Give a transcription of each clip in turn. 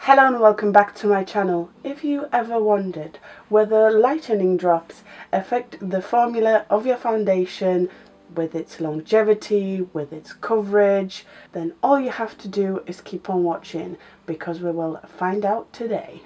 Hello and welcome back to my channel. If you ever wondered whether lightening drops affect the formula of your foundation with its longevity, with its coverage, then all you have to do is keep on watching because we will find out today.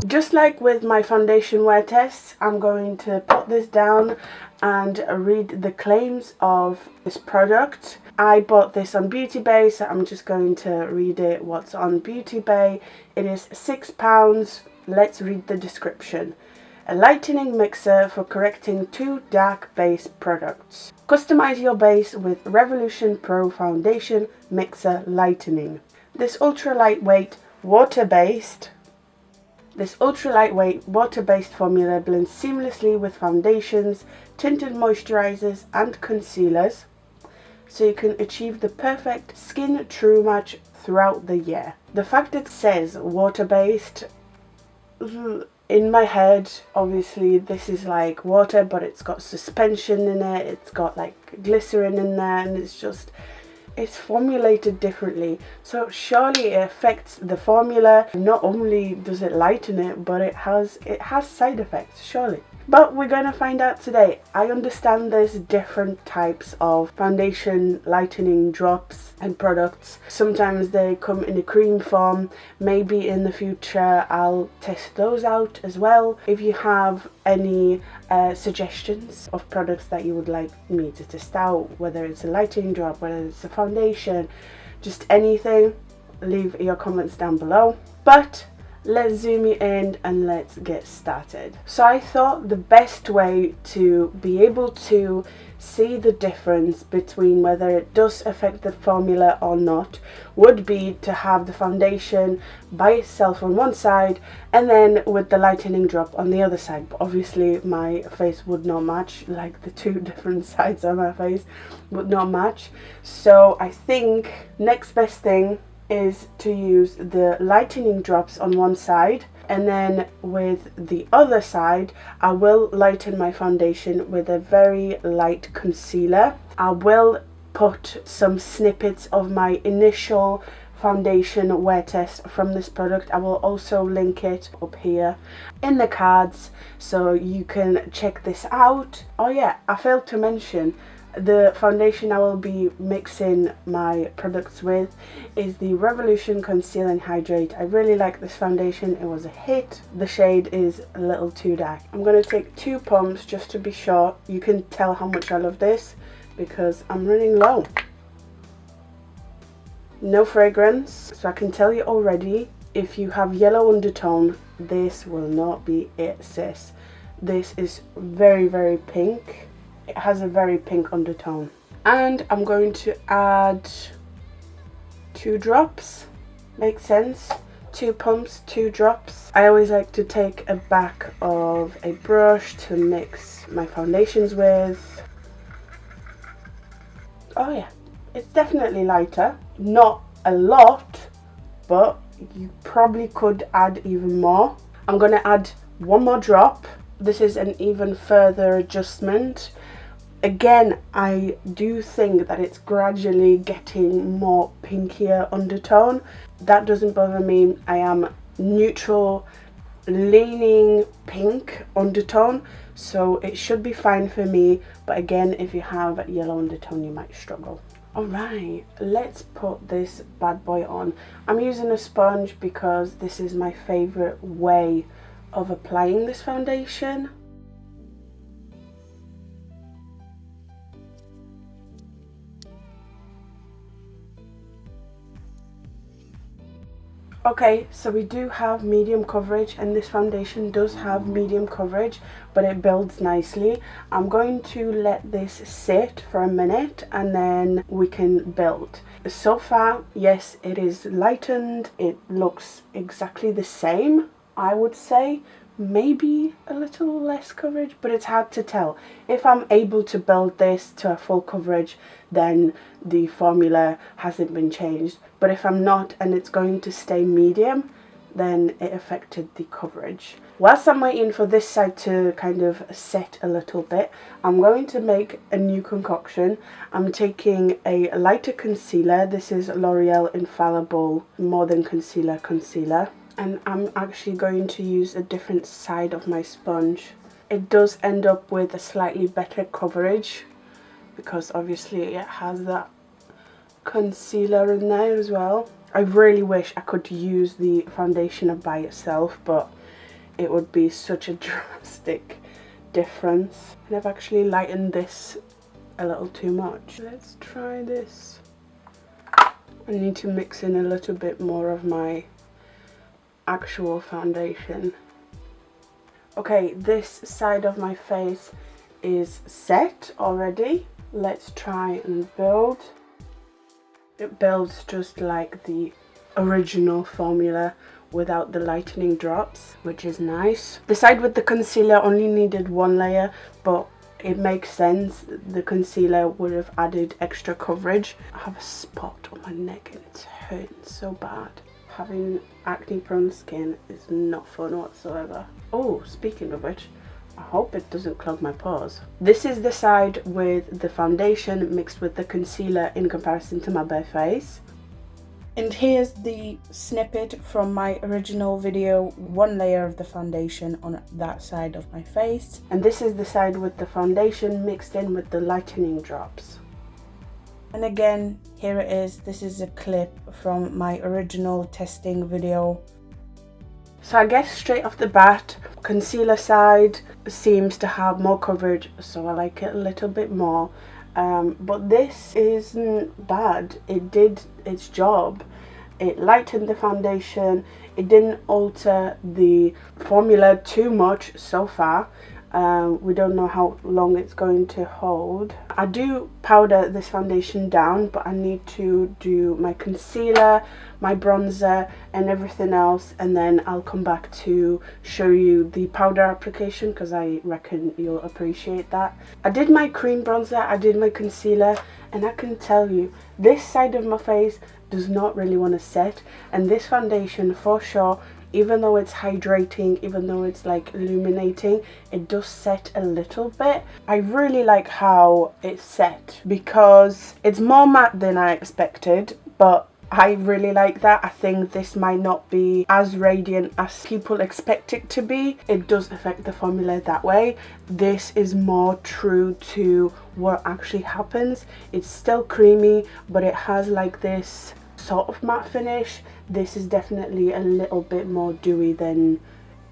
Just like with my foundation wear tests, I'm going to put this down and read the claims of this product. I bought this on Beauty Bay, so I'm just going to read it what's on Beauty Bay. It is £6. Let's read the description. A lightening mixer for correcting two dark base products. Customize your base with Revolution Pro Foundation Mixer Lightening. This ultra-lightweight, water-based formula blends seamlessly with foundations, tinted moisturizers and concealers, so you can achieve the perfect skin true match throughout the year. The fact it says water-based, in my head, obviously this is like water, but it's got suspension in it, it's got like glycerin in there, and it's formulated differently, so surely it affects the formula. Not only does it lighten it, but it has side effects, surely. But we're going to find out today. I understand there's different types of foundation lightening drops and products. Sometimes they come in a cream form. Maybe in the future I'll test those out as well. If you have any suggestions of products that you would like me to test out, whether it's a lightening drop, whether it's a foundation, just anything, leave your comments down below. But let's zoom in and let's get started. So I thought the best way to be able to see the difference between whether it does affect the formula or not would be to have the foundation by itself on one side and then with the lightening drop on the other side. But obviously my face would not match, like the two different sides of my face would not match. So I think next best thing is to use the lightening drops on one side, and then with the other side I will lighten my foundation with a very light concealer. I will put some snippets of my initial foundation wear test from this product. I will also link it up here in the cards so you can check this out. Oh yeah, I failed to mention the foundation I will be mixing my products with is the Revolution Conceal and Hydrate. I really like this foundation. It was a hit. The shade is a little too dark. I'm going to take 2 pumps just to be sure. You can tell how much I love this because I'm running low. No fragrance, so I can tell you already, if you have yellow undertone, this will not be it, sis. This is very, very pink. It has a very pink undertone. And I'm going to add 2 drops. Makes sense. 2 pumps, 2 drops. I always like to take a back of a brush to mix my foundations with. Oh yeah, it's definitely lighter. Not a lot, but you probably could add even more. I'm going to add 1 more drop. This is an even further adjustment. Again, I do think that it's gradually getting more pinkier undertone. That doesn't bother me. I am neutral, leaning pink undertone, so it should be fine for me. But again, if you have yellow undertone, you might struggle. Alright, let's put this bad boy on. I'm using a sponge because this is my favorite way of applying this foundation. Okay, so we do have medium coverage, and this foundation does have medium coverage, but it builds nicely. I'm going to let this sit for a minute and then we can build. So far, yes, it is lightened. It looks exactly the same, I would say. Maybe a little less coverage, but it's hard to tell. If I'm able to build this to a full coverage, then the formula hasn't been changed. But if I'm not and it's going to stay medium, then it affected the coverage. Whilst I'm waiting for this side to kind of set a little bit, I'm going to make a new concoction. I'm taking a lighter concealer. This is L'Oreal Infallible More Than Concealer. And I'm actually going to use a different side of my sponge. It does end up with a slightly better coverage because obviously it has that concealer in there as well. I really wish I could use the foundation by itself, but it would be such a drastic difference. And I've actually lightened this a little too much. Let's try this. I need to mix in a little bit more of my actual foundation. Okay, this side of my face is set already. Let's try and build. It builds just like the original Fomula without the lightening drops, which is nice. The side with the concealer only needed one layer, but it makes sense. The concealer would have added extra coverage. I have a spot on my neck and it's hurting so bad. Having acne prone skin is not fun whatsoever. Oh, speaking of which, I hope it doesn't clog my pores. This is the side with the foundation mixed with the concealer in comparison to my bare face. And here's the snippet from my original video, one layer of the foundation on that side of my face. And this is the side with the foundation mixed in with the lightening drops. And again, here it is. This is a clip from my original testing video. So I guess straight off the bat, concealer side seems to have more coverage, so I like it a little bit more. But this isn't bad. It did its job. It lightened the foundation. It didn't alter the formula too much so far. We don't know how long it's going to hold. I do powder this foundation down, but I need to do my concealer, my bronzer and everything else, and then I'll come back to show you the powder application because I reckon you'll appreciate that. I did my cream bronzer, I did my concealer, and I can tell you this side of my face does not really want to set, and this foundation for sure, even though it's hydrating, even though it's like illuminating, it does set a little bit. I really like how it's set because it's more matte than I expected, but I really like that. I think this might not be as radiant as people expect it to be. It does affect the formula that way. This is more true to what actually happens. It's still creamy, but it has like this sort of matte finish. This is definitely a little bit more dewy than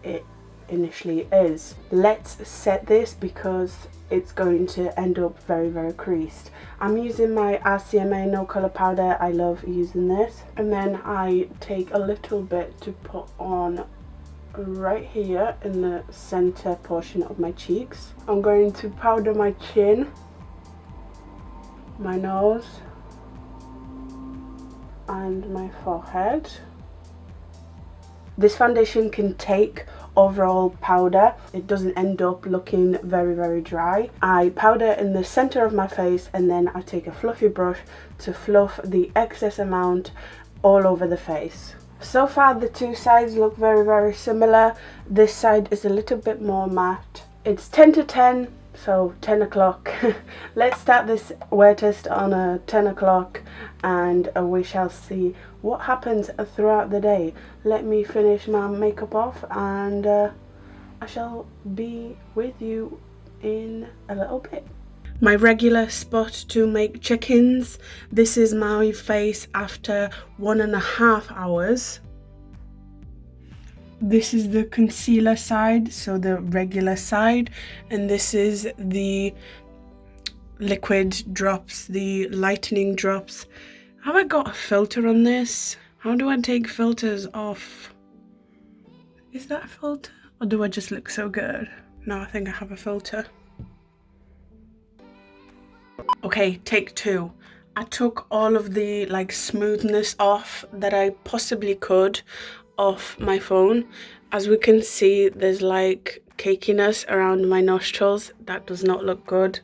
it initially is. Let's set this because it's going to end up very, very creased. I'm using my RCMA no color powder. I love using this. And then I take a little bit to put on right here in the center portion of my cheeks. I'm going to powder my chin, my nose, and my forehead. This foundation can take overall powder. It doesn't end up looking very, very dry. I powder in the center of my face and then I take a fluffy brush to fluff the excess amount all over the face. So far the two sides look very, very similar. This side is a little bit more matte. It's 10 to 10, so 10 o'clock. Let's start this wear test on a 10 o'clock and we shall see what happens throughout the day. Let me finish my makeup off and I shall be with you in a little bit. My regular spot to make check-ins. This is my face after 1.5 hours. This is the concealer side, so the regular side, and this is the liquid drops, the lightening drops. Have I got a filter on this? How do I take filters off? Is that a filter? Or do I just look so good? No, I think I have a filter. Okay, take two. I took all of the like smoothness off that I possibly could off my phone. As we can see, there's like cakiness around my nostrils. That does not look good.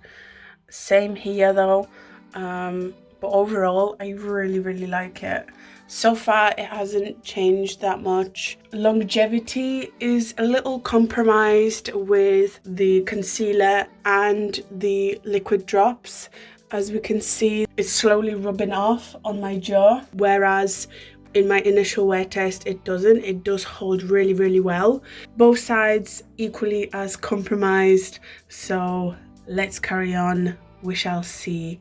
Same here though. But overall, I really, really like it. So far, it hasn't changed that much. Longevity is a little compromised with the concealer and the liquid drops. As we can see, it's slowly rubbing off on my jaw, whereas in my initial wear test, it doesn't. It does hold really, really well. Both sides equally as compromised. So let's carry on. We shall see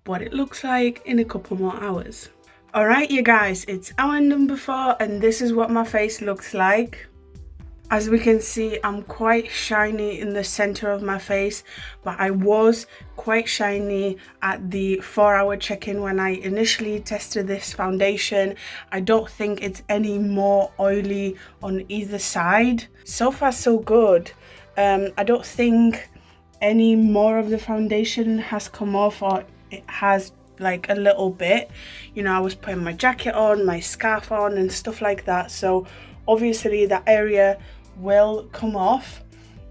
what it looks like in a couple more hours. Alright you guys, it's hour number 4 and this is what my face looks like. As we can see, I'm quite shiny in the center of my face, but I was quite shiny at the 4-hour check-in when I initially tested this foundation. I don't think it's any more oily on either side. So far so good. I don't think any more of the foundation has come off, or it has like a little bit. You know, I was putting my jacket on, my scarf on and stuff like that, so obviously that area will come off.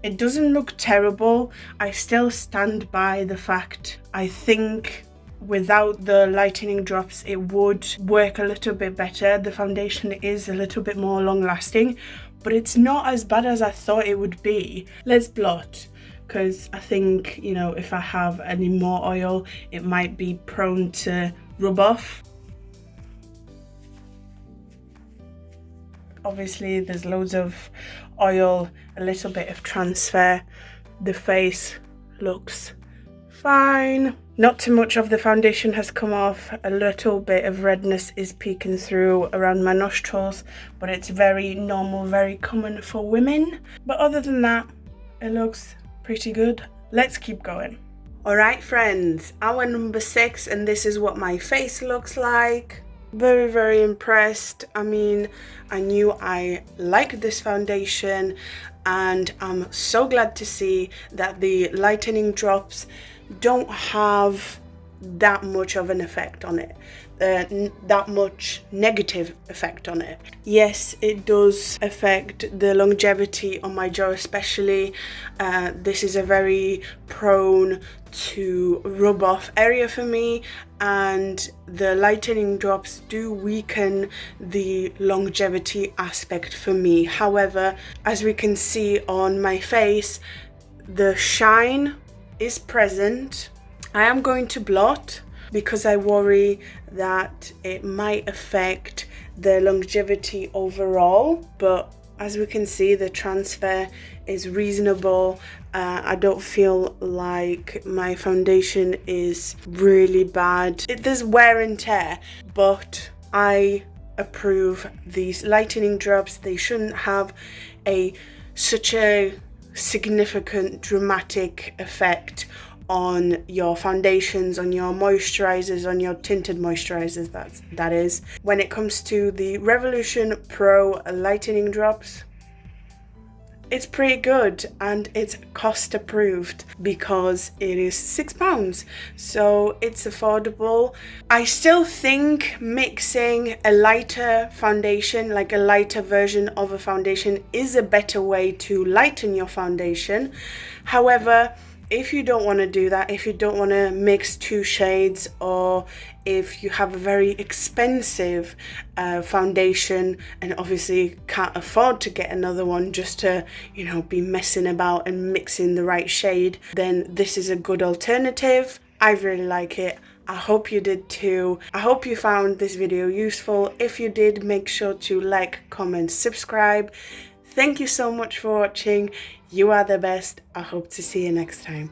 It doesn't look terrible. I still stand by the fact I think without the lightening drops it would work a little bit better. The foundation is a little bit more long lasting, but it's not as bad as I thought it would be. Let's blot, because I think, you know, if I have any more oil, it might be prone to rub off. Obviously, there's loads of oil, a little bit of transfer. The face looks fine. Not too much of the foundation has come off. A little bit of redness is peeking through around my nostrils, but it's very normal, very common for women. But other than that, it looks pretty good. Let's keep going. Alright friends, hour number 6 and this is what my face looks like. Very, very impressed. I mean, I knew I liked this foundation and I'm so glad to see that the lightening drops don't have that much of an effect on it. That much negative effect on it. Yes, it does affect the longevity on my jaw especially. This is a very prone to rub off area for me, and the lightening drops do weaken the longevity aspect for me. However, as we can see on my face, the shine is present. I am going to blot because I worry that it might affect the longevity overall, but as we can see, the transfer is reasonable. I don't feel like my foundation is really bad. There's wear and tear, but I approve these lightening drops. They shouldn't have such a significant dramatic effect on your foundations, on your moisturizers, on your tinted moisturizers, that is. When it comes to the Revolution Pro lightening drops, it's pretty good and it's cost approved because it is £6, so it's affordable. I still think mixing a lighter foundation, like a lighter version of a foundation, is a better way to lighten your foundation. However, if you don't want to do that, if you don't want to mix 2 shades, or if you have a very expensive foundation and obviously can't afford to get another one just to, you know, be messing about and mixing the right shade, then this is a good alternative. I really like it. I hope you did too. I hope you found this video useful. If you did, make sure to like, comment, subscribe. Thank you so much for watching. You are the best. I hope to see you next time.